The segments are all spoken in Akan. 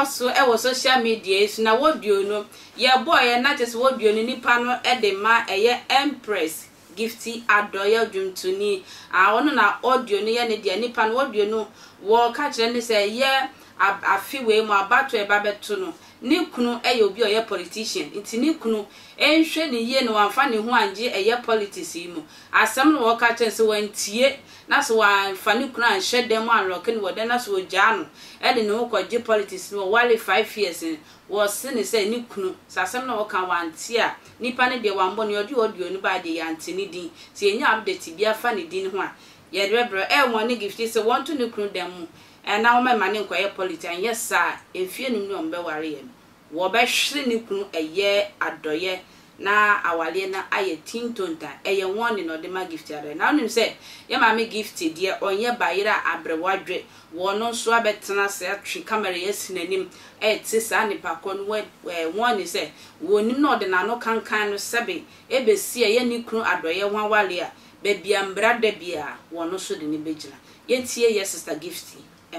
so e wo social media so na wodio no ye boy na just wodio ni nipa no e de ma eye Empress Gifty adoya dwumtuni ono na audio no ye ne de nipa no wodio no wo ka kire ne say ye afiwe mu abato e babeto no ni kunu eye obi oye politician nti ni kunu enhwe ne ye no amfa ne ho anje eye politics yi mu asem no wo ka kire se wantie na so amfa ne kunu anhwe dem anrock ne wode na so ogya no e de no kwaje politics no wale 5 years wo se ne say ni kunu sasem no wo ka wantie a nipa ne de wambo ne odi audio no ba de yante ne din ti enya update bia fa ne din ho a ye rebro e won ne Gifty se want to ne kunu dem mu na wo ma ne nkoye politics and yes sir efie nim no mbe ware ye wo be hwe ne kunu eye adoye na awale na aye tintonta eye won no de ma Gifty ade na onim se ye ma me Gifty de onye bayira abrewadwe wo no so abetena se atwe camera yes nanim ti sa ne pakon won ni se wonim no de na no kankan no sebe ebesi ye ne kunu adoye ho awale a be bia mbrada bia wo no so de ne begina ye tie ye sister Gifty. Do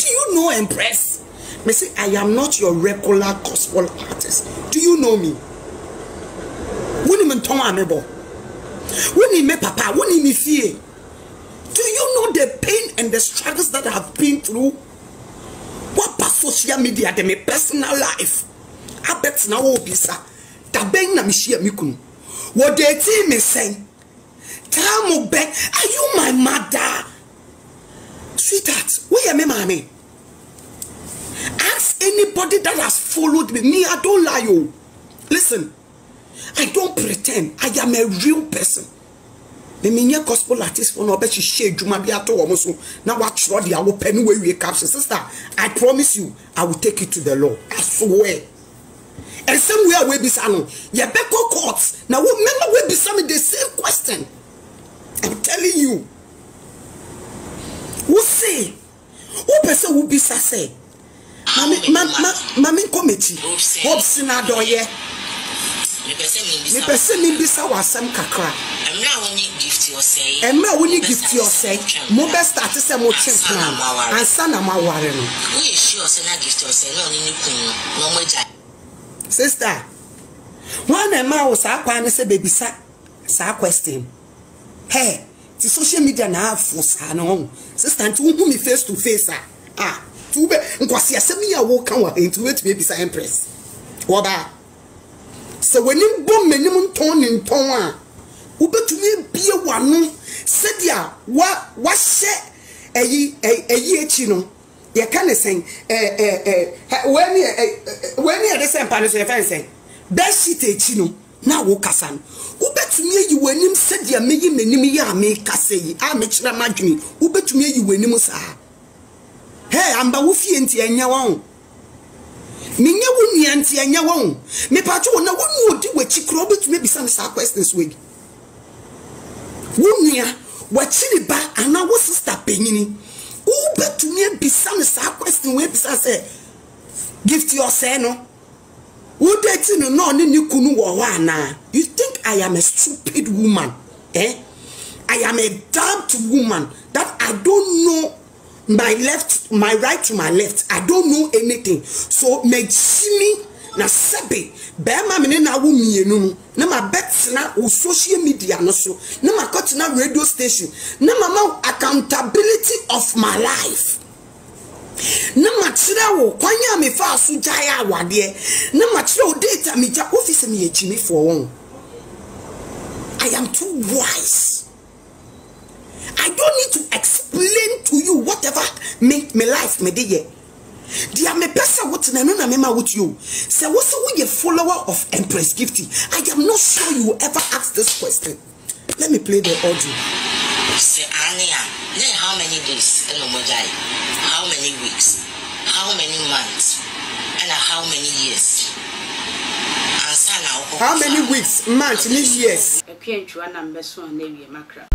you know Empress? Me say I am not your regular gospel artist. Do you know me? Woni me ton amebo. Woni me papa, woni me fie. Do you know the pain and the struggles that I have been through? What pa social media de my personal life? I bet na wo bisa. Da ben na me share me kunu. What they tell me say? Tell me back, are you my mother? Sweetheart, where am I, mommy? Ask anybody that has followed me. I don't lie, you. Listen, I don't pretend. I am a real person. The many gospel artist for no bet you share Jumabiato almost now watch what the open way we capture. Sister, I promise you, I will take you to the law. I swear. And somewhere we be salon, ya beko courts. Now remember we be some the same question. I'm telling you. Who say? Who person will be say? Mami committee. Hope sinadoye. Me person me be sa wasam kakra. Emma woni Gifty or say. Emma woni Gifty or say. Mo be start say mo plan. Ansa na ma ware no. Who is sure say na Gifty or say no ni kunu no mo ja. Sister. One Emma was akwa say baby sa question. Hey. The social media na force no sister nti who me face to face to be nkwasi asemi ya wo kan wa nti wait be bisa Empress wo ba se wani bom manim nton a wo betumi bie wano sedia wa hye eyi echi no ye kan sen when e de sen pa no se fen sen be shit echi no na wo kasa no ubetumi yi wanim sedia meyi manim ya me kasa yi a me kira madwini ubetumi yi wanim saa hey amba wo fie nti anya won menye wo nua nti anya won me pacho na wo nu odi wachi kro ubetumi bisa me saa questions we wo nua wachi ni ba ana wo sister penyini ubetumi bisa me saa question we bisa say Gifty or say no. Who dating no ni kunu wo wana? You think I am a stupid woman? Eh? I am a damned woman that I don't know my right to my left. I don't know anything. So me chimi na sebe be ma me na wo mienu na ma bet na o social media no so na ma cut na radio station na ma accountability of my life. Na machira wo kwanya me fa so jaya awade na machira wo data me ja office me echimi for won. I am too wise. I don't need to explain to you whatever me life me dey here. Dia me person what na no na me ma with you. Say what so we a follower of Empress Gifty. I am not sure you will ever ask this question. Let me play the audio. Say Ania, how many days in Omojai? How many weeks? How many months? And how many years? How many weeks, months, years? A pian to an ambassador, maybe a macra.